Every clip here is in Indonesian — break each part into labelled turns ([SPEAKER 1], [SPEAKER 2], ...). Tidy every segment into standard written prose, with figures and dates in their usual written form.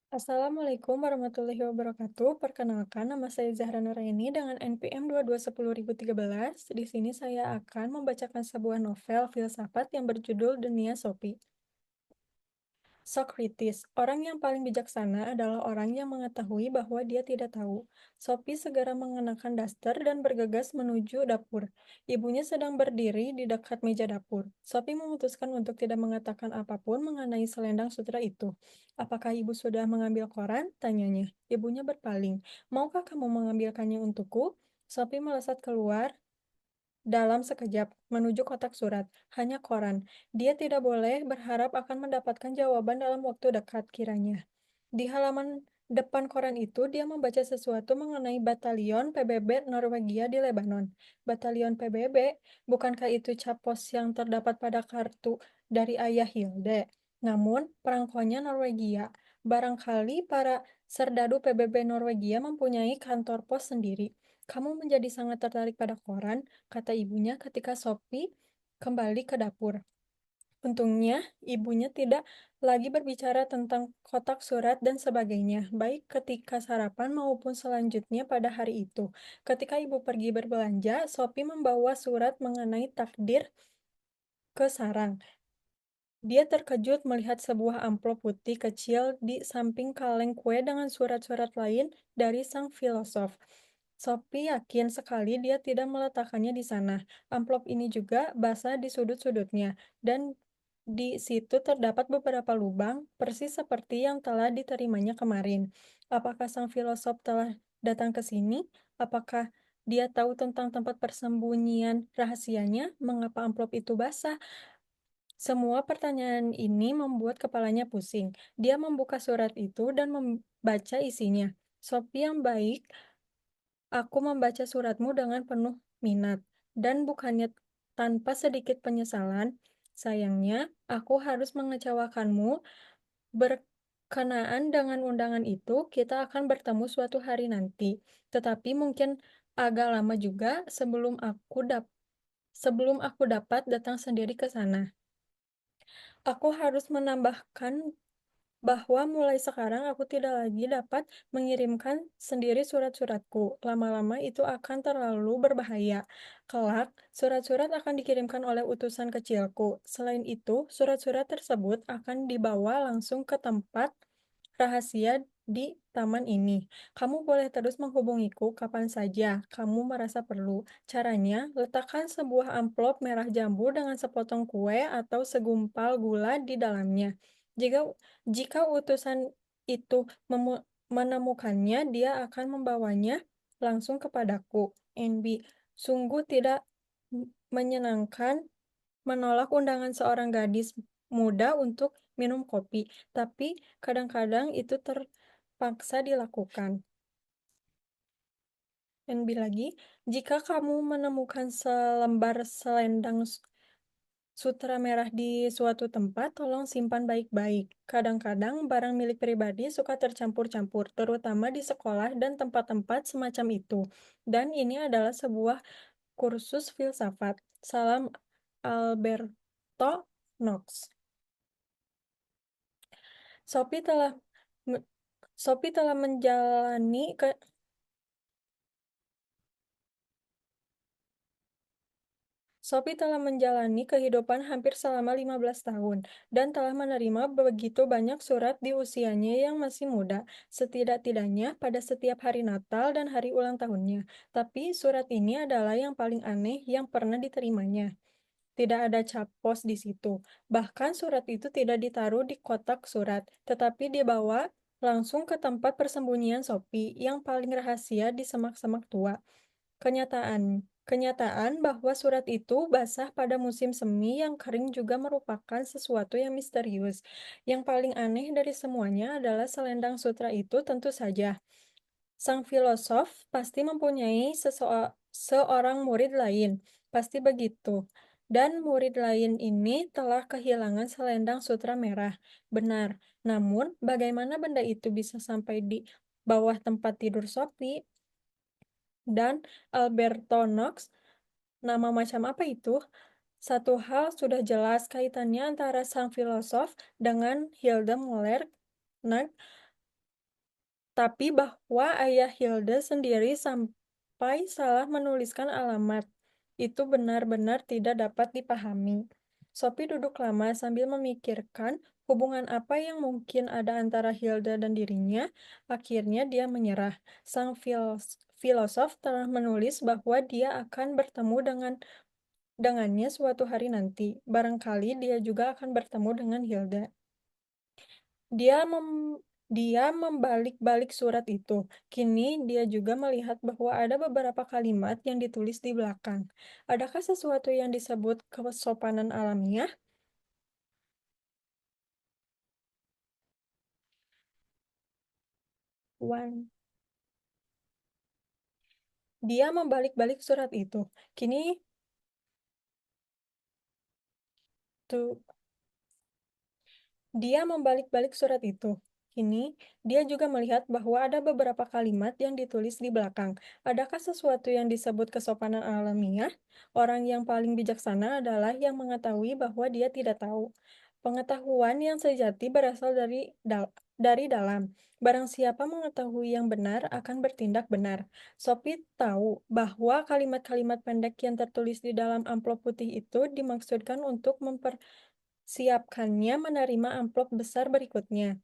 [SPEAKER 1] Assalamualaikum warahmatullahi wabarakatuh. Perkenalkan, nama saya Zahra Nuraini dengan NPM 221013. Di sini saya akan membacakan sebuah novel filsafat yang berjudul Dunia Sophie. Socrates, orang yang paling bijaksana adalah orang yang mengetahui bahwa dia tidak tahu. Sophie segera mengenakan daster dan bergegas menuju dapur. Ibunya sedang berdiri di dekat meja dapur. Sophie memutuskan untuk tidak mengatakan apapun mengenai selendang sutra itu. "Apakah ibu sudah mengambil koran?" tanyanya. Ibunya berpaling. "Maukah kamu mengambilkannya untukku?" Sophie melesat keluar dalam sekejap, menuju kotak surat. Hanya koran. Dia tidak boleh berharap akan mendapatkan jawaban dalam waktu dekat, kiranya. Di halaman depan koran itu, dia membaca sesuatu mengenai batalion PBB Norwegia di Lebanon. Batalion PBB, bukankah itu cap pos yang terdapat pada kartu dari ayah Hilde? Namun, perangkonya Norwegia. Barangkali para serdadu PBB Norwegia mempunyai kantor pos sendiri. "Kamu menjadi sangat tertarik pada koran," kata ibunya ketika Sophie kembali ke dapur. Untungnya, ibunya tidak lagi berbicara tentang kotak surat dan sebagainya, baik ketika sarapan maupun selanjutnya pada hari itu. Ketika ibu pergi berbelanja, Sophie membawa surat mengenai takdir ke sarang. Dia terkejut melihat sebuah amplop putih kecil di samping kaleng kue dengan surat-surat lain dari sang filosof. Sophie yakin sekali dia tidak meletakkannya di sana. Amplop ini juga basah di sudut-sudutnya, dan di situ terdapat beberapa lubang, persis seperti yang telah diterimanya kemarin. Apakah sang filosof telah datang ke sini? Apakah dia tahu tentang tempat persembunyian rahasianya? Mengapa amplop itu basah? Semua pertanyaan ini membuat kepalanya pusing. Dia membuka surat itu dan membaca isinya. "Sophie yang baik, aku membaca suratmu dengan penuh minat, dan bukannya tanpa sedikit penyesalan. Sayangnya, aku harus mengecewakanmu. Berkenaan dengan undangan itu, kita akan bertemu suatu hari nanti. Tetapi mungkin agak lama juga sebelum aku dapat datang sendiri ke sana. Aku harus menambahkan bahwa mulai sekarang aku tidak lagi dapat mengirimkan sendiri surat-suratku. Lama-lama itu akan terlalu berbahaya. Kelak, surat-surat akan dikirimkan oleh utusan kecilku. Selain itu, surat-surat tersebut akan dibawa langsung ke tempat rahasia di taman ini. Kamu boleh terus menghubungiku kapan saja kamu merasa perlu. Caranya, letakkan sebuah amplop merah jambu dengan sepotong kue atau segumpal gula di dalamnya. Jika jika utusan itu menemukannya, dia akan membawanya langsung kepadaku. NB. Sungguh tidak menyenangkan menolak undangan seorang gadis muda untuk minum kopi, tapi kadang-kadang itu terpaksa dilakukan. NB lagi, jika kamu menemukan selembar selendang sutra merah di suatu tempat, tolong simpan baik-baik. Kadang-kadang barang milik pribadi suka tercampur-campur, terutama di sekolah dan tempat-tempat semacam itu. Dan ini adalah sebuah kursus filsafat. Salam, Alberto Knox. Sophie telah me- Sophie telah menjalani ke Sophie telah menjalani kehidupan hampir selama 15 tahun dan telah menerima begitu banyak surat di usianya yang masih muda, setidak-tidaknya pada setiap hari Natal dan hari ulang tahunnya. Tapi surat ini adalah yang paling aneh yang pernah diterimanya. Tidak ada cap pos di situ. Bahkan surat itu tidak ditaruh di kotak surat, tetapi dibawa langsung ke tempat persembunyian Sophie yang paling rahasia di semak-semak tua. Kenyataan bahwa surat itu basah pada musim semi yang kering juga merupakan sesuatu yang misterius. Yang paling aneh dari semuanya adalah selendang sutra itu tentu saja. Sang filosof pasti mempunyai seorang murid lain, pasti begitu. Dan murid lain ini telah kehilangan selendang sutra merah. Benar. Namun, bagaimana benda itu bisa sampai di bawah tempat tidur Sophie? Dan Alberto Knox, nama macam apa itu? Satu hal sudah jelas, kaitannya antara sang filosof dengan Hilde Moler. tapi bahwa ayah Hilda sendiri sampai salah menuliskan alamat. Itu benar-benar tidak dapat dipahami. Sophie duduk lama sambil memikirkan hubungan apa yang mungkin ada antara Hilda dan dirinya. Akhirnya dia menyerah. Filosof telah menulis bahwa dia akan bertemu dengannya suatu hari nanti. Barangkali dia juga akan bertemu dengan Hilda. Dia mem Dia membalik-balik surat itu. Kini dia juga melihat bahwa ada beberapa kalimat yang ditulis di belakang. Adakah sesuatu yang disebut kesopanan alamiah? One. Dia membalik-balik surat itu. Kini tuh Dia membalik-balik surat itu. Kini, dia juga melihat bahwa ada beberapa kalimat yang ditulis di belakang. Adakah sesuatu yang disebut kesopanan alamiah? Orang yang paling bijaksana adalah yang mengetahui bahwa dia tidak tahu. Pengetahuan yang sejati berasal dari dalam. Barang siapa mengetahui yang benar akan bertindak benar. Sophie tahu bahwa kalimat-kalimat pendek yang tertulis di dalam amplop putih itu dimaksudkan untuk siapkannya menerima amplop besar berikutnya,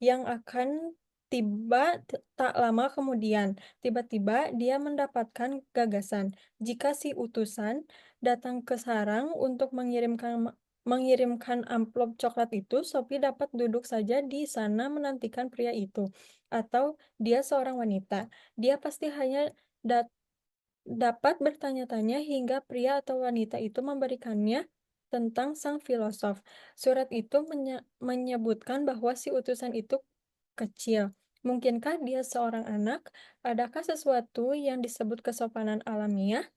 [SPEAKER 1] yang akan tiba tak lama kemudian. Tiba-tiba dia mendapatkan gagasan. Jika si utusan datang ke sarang untuk mengirimkan amplop coklat itu, Sophie dapat duduk saja di sana menantikan pria itu. Atau dia seorang wanita. Dia pasti hanya dapat bertanya-tanya hingga pria atau wanita itu memberikannya tentang sang filosof. Surat itu menyebutkan bahwa si utusan itu kecil. Mungkinkah dia seorang anak? Adakah sesuatu yang disebut kesopanan alamiah?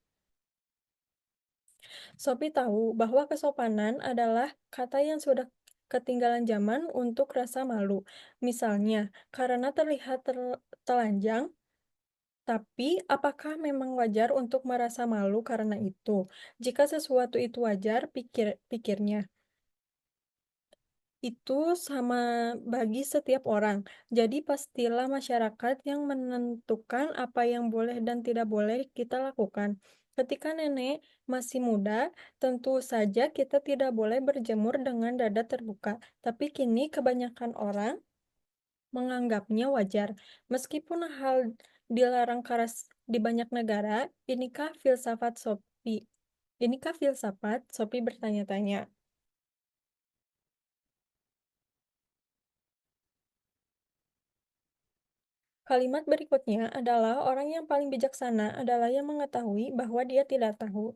[SPEAKER 1] Sophie tahu bahwa kesopanan adalah kata yang sudah ketinggalan zaman untuk rasa malu. Misalnya, karena terlihat telanjang, tapi, apakah memang wajar untuk merasa malu karena itu? Jika sesuatu itu wajar, pikirnya, itu sama bagi setiap orang. Jadi, pastilah masyarakat yang menentukan apa yang boleh dan tidak boleh kita lakukan. Ketika nenek masih muda, tentu saja kita tidak boleh berjemur dengan dada terbuka. Tapi kini kebanyakan orang menganggapnya wajar. Meskipun hal dilarang keras di banyak negara, inikah filsafat Sophie? Inikah filsafat? Sophie bertanya-tanya. Kalimat berikutnya adalah orang yang paling bijaksana adalah yang mengetahui bahwa dia tidak tahu.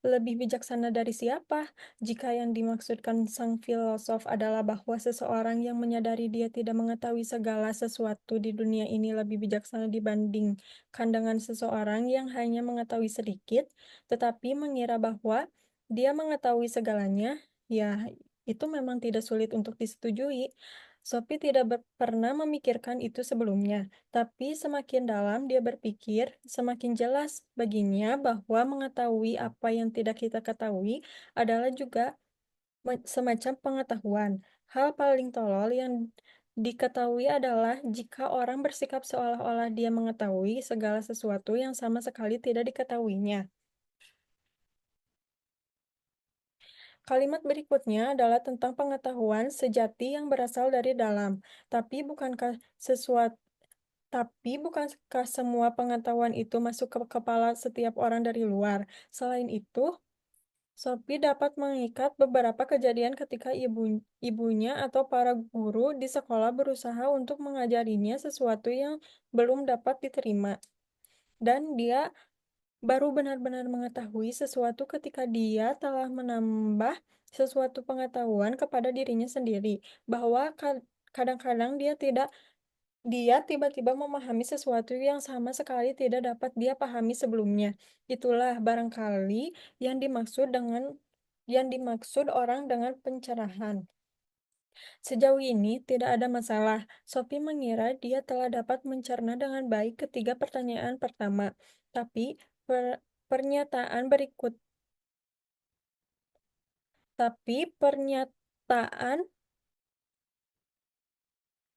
[SPEAKER 1] Lebih bijaksana dari siapa? Jika yang dimaksudkan sang filosof adalah bahwa seseorang yang menyadari dia tidak mengetahui segala sesuatu di dunia ini lebih bijaksana dibandingkan dengan seseorang yang hanya mengetahui sedikit, tetapi mengira bahwa dia mengetahui segalanya, ya itu memang tidak sulit untuk disetujui. Sophie tidak pernah memikirkan itu sebelumnya. Tapi semakin dalam dia berpikir, semakin jelas baginya bahwa mengetahui apa yang tidak kita ketahui adalah juga semacam pengetahuan. Hal paling tolol yang diketahui adalah jika orang bersikap seolah-olah dia mengetahui segala sesuatu yang sama sekali tidak diketahuinya. Kalimat berikutnya adalah tentang pengetahuan sejati yang berasal dari dalam. Tapi bukankah sesuatu Tapi bukankah semua pengetahuan itu masuk ke kepala setiap orang dari luar? Selain itu, Sophie dapat mengikat beberapa kejadian ketika ibunya atau para guru di sekolah berusaha untuk mengajarinya sesuatu yang belum dapat diterima. Dan dia baru benar-benar mengetahui sesuatu ketika dia telah menambah sesuatu pengetahuan kepada dirinya sendiri, bahwa kadang-kadang dia tiba-tiba memahami sesuatu yang sama sekali tidak dapat dia pahami sebelumnya. Itulah barangkali yang dimaksud orang dengan pencerahan. Sejauh ini tidak ada masalah. Sophie mengira dia telah dapat mencerna dengan baik ketiga pertanyaan pertama. Tapi pernyataan berikut tapi pernyataan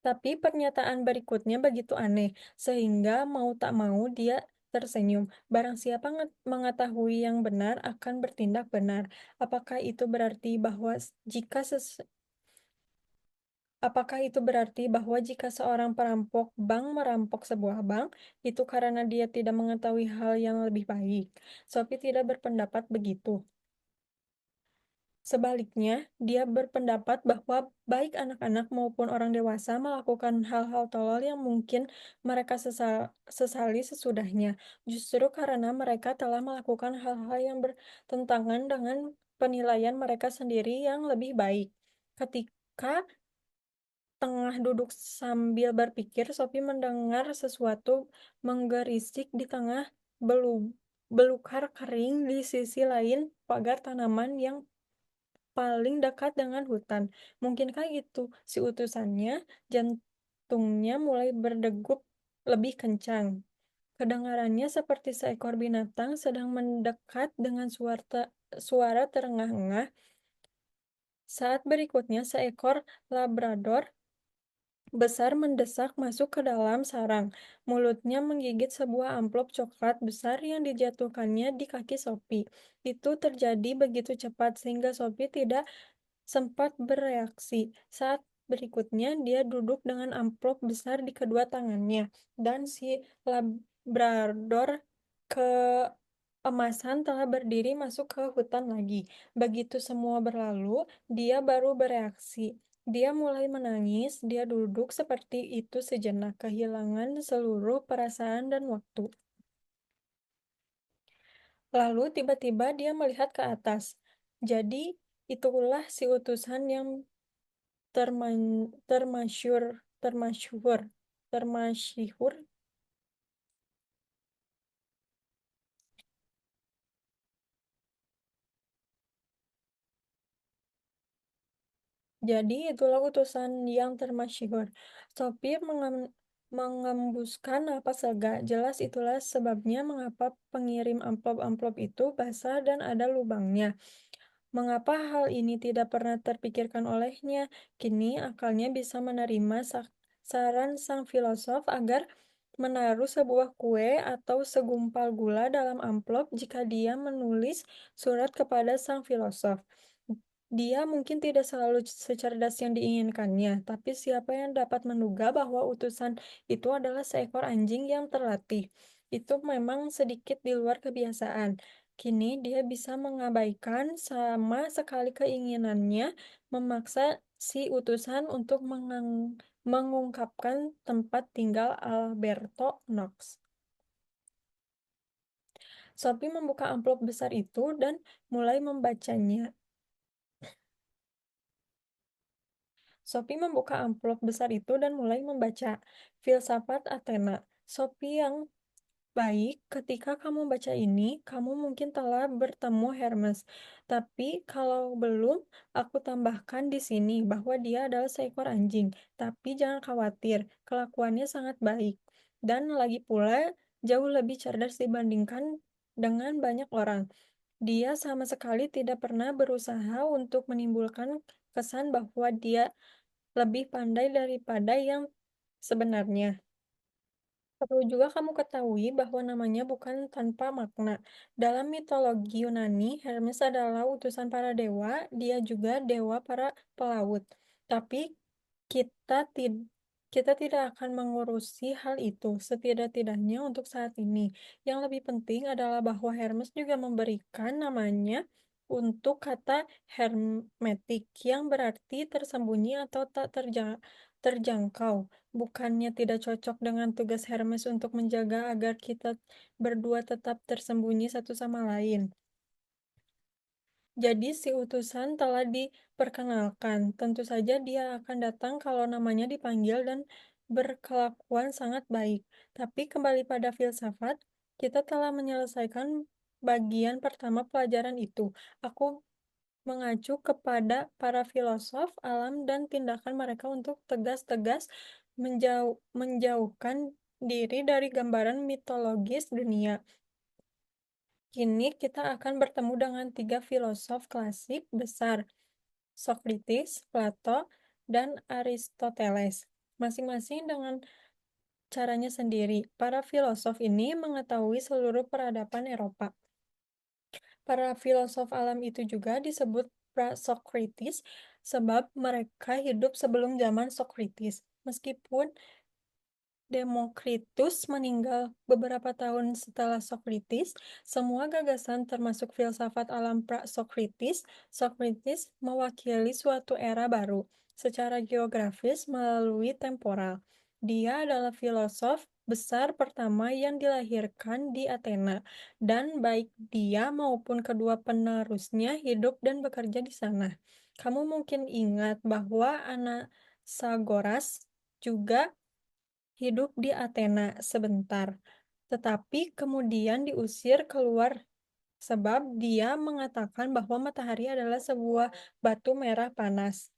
[SPEAKER 1] Tapi pernyataan berikutnya begitu aneh, sehingga mau tak mau dia tersenyum. Barang siapa mengetahui yang benar akan bertindak benar. Apakah itu berarti bahwa jika seorang perampok bank merampok sebuah bank, itu karena dia tidak mengetahui hal yang lebih baik? Sophie tidak berpendapat begitu. Sebaliknya, dia berpendapat bahwa baik anak-anak maupun orang dewasa melakukan hal-hal tolol yang mungkin mereka sesali sesudahnya, justru karena mereka telah melakukan hal-hal yang bertentangan dengan penilaian mereka sendiri yang lebih baik. Ketika tengah duduk sambil berpikir, Sophie mendengar sesuatu menggerisik di tengah belukar kering di sisi lain pagar tanaman yang paling dekat dengan hutan. Mungkinkah itu si utusannya? Jantungnya mulai berdegup lebih kencang. Kedengarannya seperti seekor binatang sedang mendekat dengan suara terengah-engah. Saat berikutnya, seekor Labrador besar mendesak masuk ke dalam sarang. Mulutnya menggigit sebuah amplop coklat besar yang dijatuhkannya di kaki Sophie. Itu terjadi begitu cepat sehingga Sophie tidak sempat bereaksi. Saat berikutnya, dia duduk dengan amplop besar di kedua tangannya, dan si Labrador keemasan telah berdiri masuk ke hutan lagi. Begitu semua berlalu, dia baru bereaksi. Dia mulai menangis, dia duduk seperti itu sejenak, kehilangan seluruh perasaan dan waktu. Lalu tiba-tiba dia melihat ke atas. Jadi, itulah si utusan yang termasyur termasyhur termasyhur. Jadi itulah utusan yang termasyhur. Sopir mengembuskan napas lega. Jelas itulah sebabnya mengapa pengirim amplop-amplop itu basah dan ada lubangnya. Mengapa hal ini tidak pernah terpikirkan olehnya? Kini akalnya bisa menerima saran sang filosof agar menaruh sebuah kue atau segumpal gula dalam amplop jika dia menulis surat kepada sang filosof. Dia mungkin tidak selalu secerdas yang diinginkannya, tapi siapa yang dapat menduga bahwa utusan itu adalah seekor anjing yang terlatih? Itu memang sedikit di luar kebiasaan. Kini dia bisa mengabaikan sama sekali keinginannya memaksa si utusan untuk mengungkapkan tempat tinggal Alberto Knox. Sophie membuka amplop besar itu dan mulai membacanya. Sophie membuka amplop besar itu dan mulai membaca. Filsafat Athena. Sophie yang baik, ketika kamu baca ini, kamu mungkin telah bertemu Hermes. Tapi kalau belum, aku tambahkan di sini bahwa dia adalah seekor anjing. Tapi jangan khawatir, kelakuannya sangat baik. Dan lagi pula, jauh lebih cerdas dibandingkan dengan banyak orang. Dia sama sekali tidak pernah berusaha untuk menimbulkan kesan bahwa dia lebih pandai daripada yang sebenarnya. Perlu juga kamu ketahui bahwa namanya bukan tanpa makna. Dalam mitologi Yunani, Hermes adalah utusan para dewa, dia juga dewa para pelaut. Tapi kita tid- kita tidak akan mengurusi hal itu, setidak-tidaknya untuk saat ini. Yang lebih penting adalah bahwa Hermes juga memberikan namanya untuk kata hermetik, yang berarti tersembunyi atau tak terjangkau. Bukannya tidak cocok dengan tugas Hermes untuk menjaga agar kita berdua tetap tersembunyi satu sama lain. Jadi si utusan telah diperkenalkan. Tentu saja dia akan datang kalau namanya dipanggil dan berkelakuan sangat baik. Tapi kembali pada filsafat, kita telah menyelesaikan bagian pertama pelajaran itu. Aku mengacu kepada para filosof alam dan tindakan mereka untuk tegas-tegas menjauhkan diri dari gambaran mitologis dunia. Kini kita akan bertemu dengan tiga filosof klasik besar, Socrates, Plato, dan Aristoteles. masing-masing dengan caranya sendiri. Para filosof ini mengetahui seluruh peradaban Eropa. Para filosof alam itu juga disebut pra-Socrates sebab mereka hidup sebelum zaman Socrates. Meskipun Demokritus meninggal beberapa tahun setelah Socrates. Semua gagasan termasuk filsafat alam pra-Socrates, Socrates mewakili suatu era baru secara geografis melalui temporal. Dia adalah filosof besar pertama yang dilahirkan di Athena, dan baik dia maupun kedua penerusnya hidup dan bekerja di sana. Kamu mungkin ingat bahwa Anaxagoras juga hidup di Athena sebentar, tetapi kemudian diusir keluar sebab dia mengatakan bahwa matahari adalah sebuah batu merah panas.